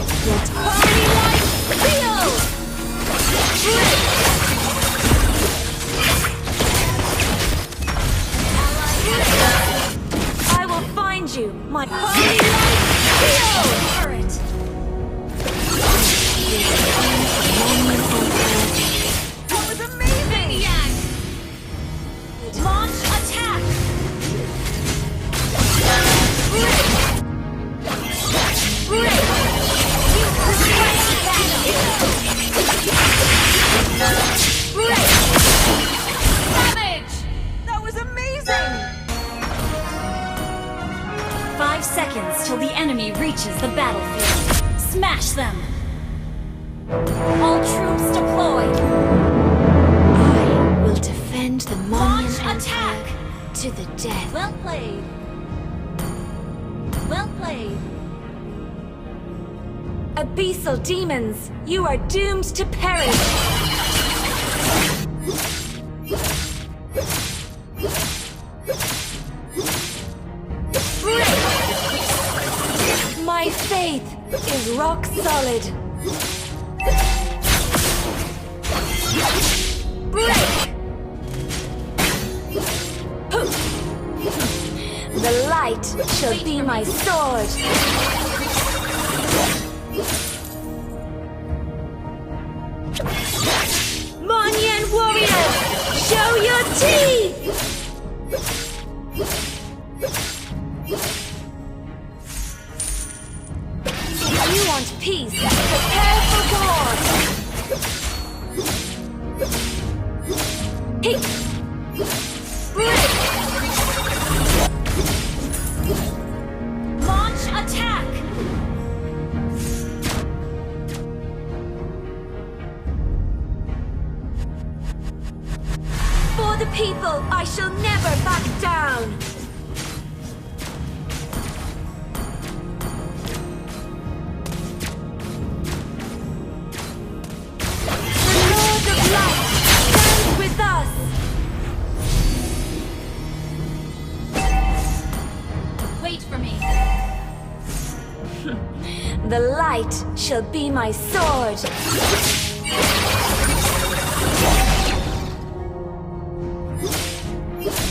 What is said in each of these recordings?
get party like feel! I will find you, my party like feel! Turret! That was amazing! Yak! Launch attack! Damage! That was amazing! 5 seconds till the enemy reaches the battlefield. Smash them! All troops deployed! I will defend the Monument attack to the death. Well played. Well played. Abyssal demons, you are doomed to perish! My faith is rock solid. Break! The light shall be my sword. Monyan warriors, show your teeth! If you want peace, prepare for war! Hey! Break! Launch attack! For the people, I shall never back down! The Lord of Light stands with us! Wait for me. The light shall be my sword.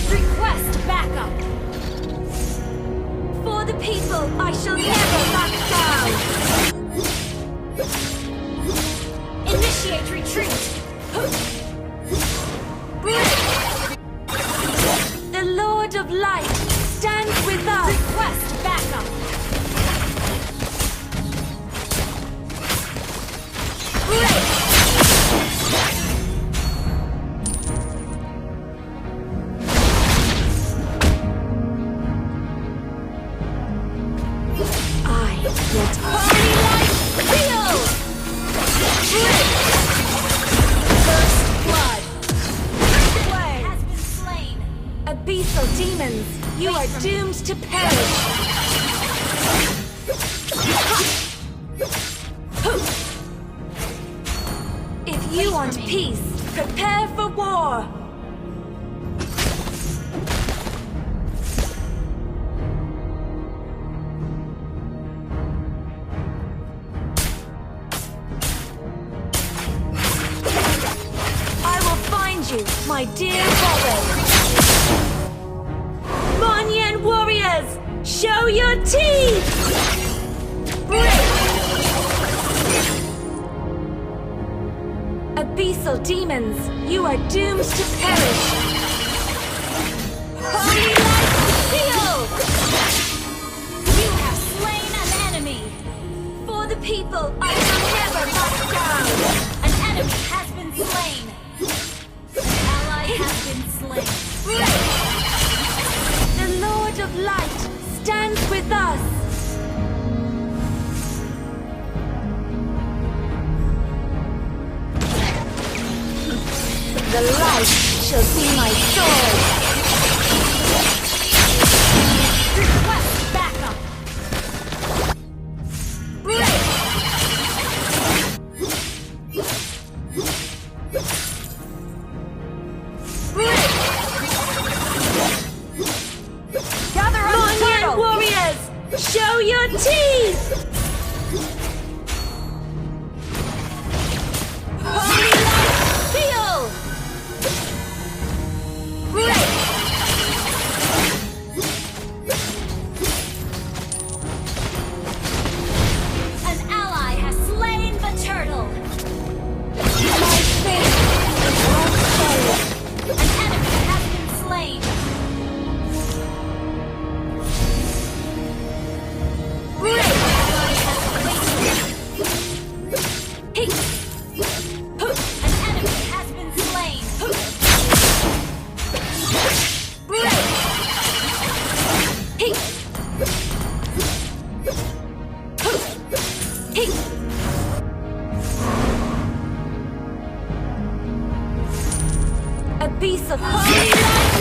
Request backup. For the people, I shall never back down. Initiate retreat. Break. The Lord of Light stands with us. Request backup. Break. Get party like feel! Break! First blood! Play has been slain! Abyssal demons, you are doomed to perish! If you want peace, prepare for war! You, my dear brother. Monyan warriors, show your teeth! Break! Abyssal demons, you are doomed to perish. Holy light heal! You have slain an enemy. For the people, I shall never back down. An enemy has been slain. Has been slain. Break! The Lord of Light stands with us. The light shall be my sword. Request backup. Break! Show your teeth! A beast of holy light,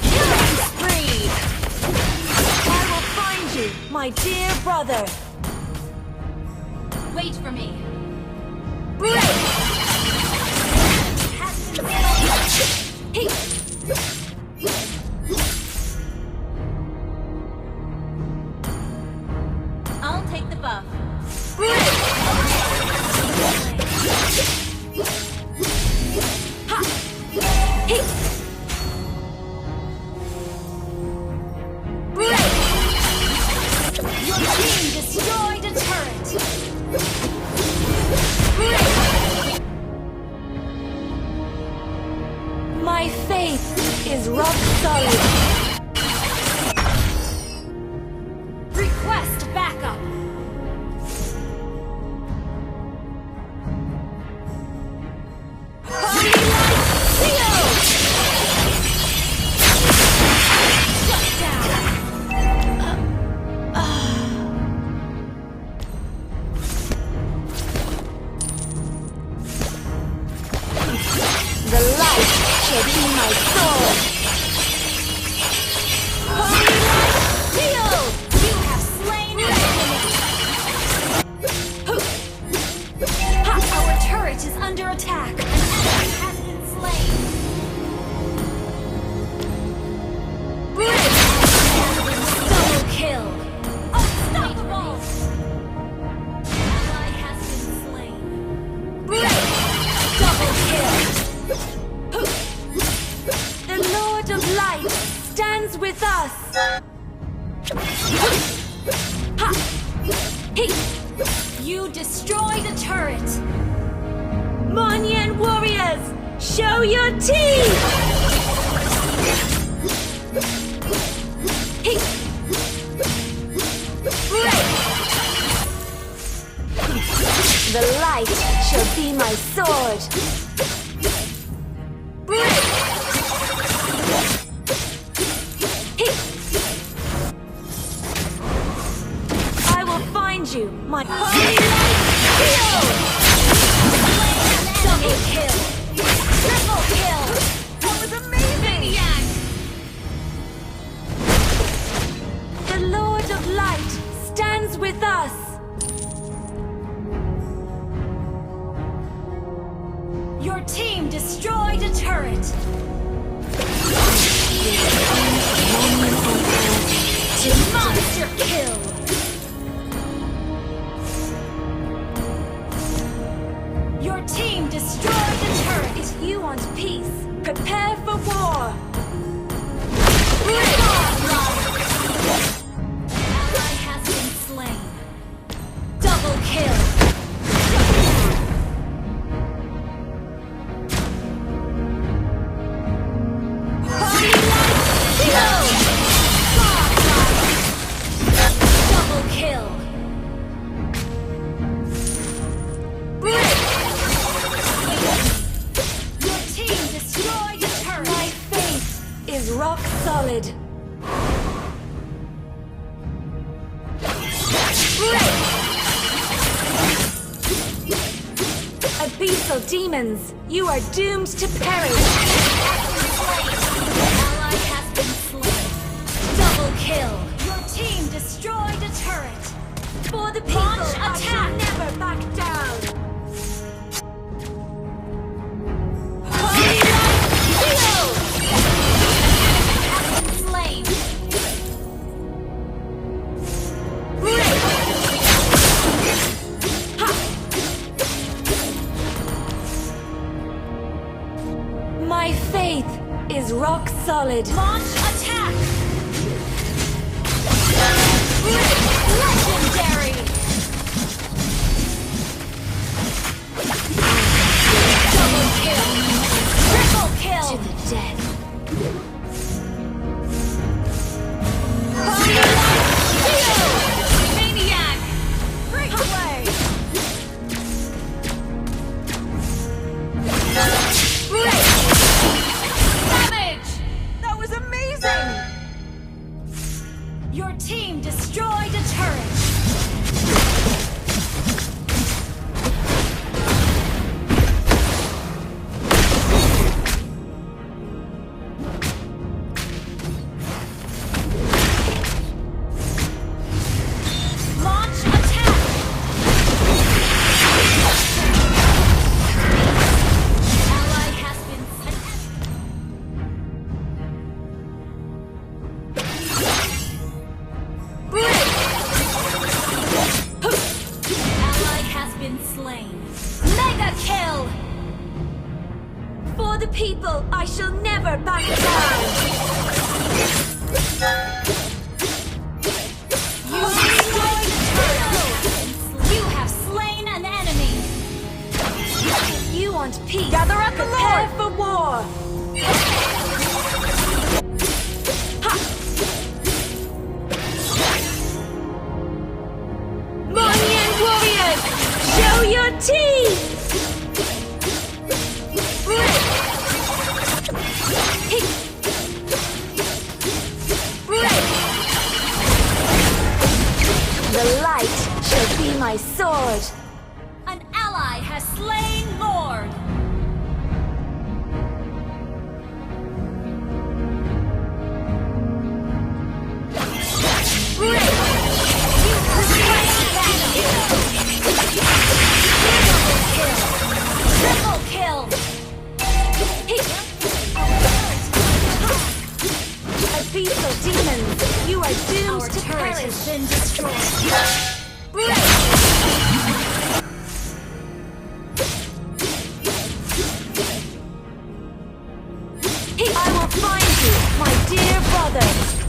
killing spree! I will find you, my dear brother. Wait for me. Break! I'll take the buff. Your team destroyed a turret. My faith is rock solid. Request backup. Holy light, Leo! Shut down. The light shall be my sword. Holy light, Leo! You have slain an enemy. Our turret is under attack. An enemy has been slain. Double kill. Unstoppable. Ally has been slain. Double kill. The Lord of Light stands with us. You destroyed a turret. Monyan warriors, show your teeth! The light shall be my sword. I will find you, my holy light, double kill, triple kill. That was amazing. The Lord of Light stands with us. Your team destroyed a turret. Monster kill. Your team destroyed the turret. If you want peace, prepare for war. Ally has been slain. Double kill. Holy light, Leo! Double kill. Your team destroyed a turret. My faith is rock solid. Abyssal demons, you are doomed to perish. Ally has been slain. Double kill. Your team destroyed a turret. For the people, I shall never back down. Holy light, Leo! Has been slain. My faith is rock solid. Launch attack! Legendary! Double kill! Triple kill! To the death. Holy light, Leo! Maniac! Break away! Savage! never back down! You have slain an enemy! You want peace? Gather up the Prepare Lord! for war! Warni warriors! Show your teeth! The light shall be my sword. An ally has slain Lord. Triple kill. A beast of demons, you are doomed to perish. Has been destroyed. I will find you, my dear brother.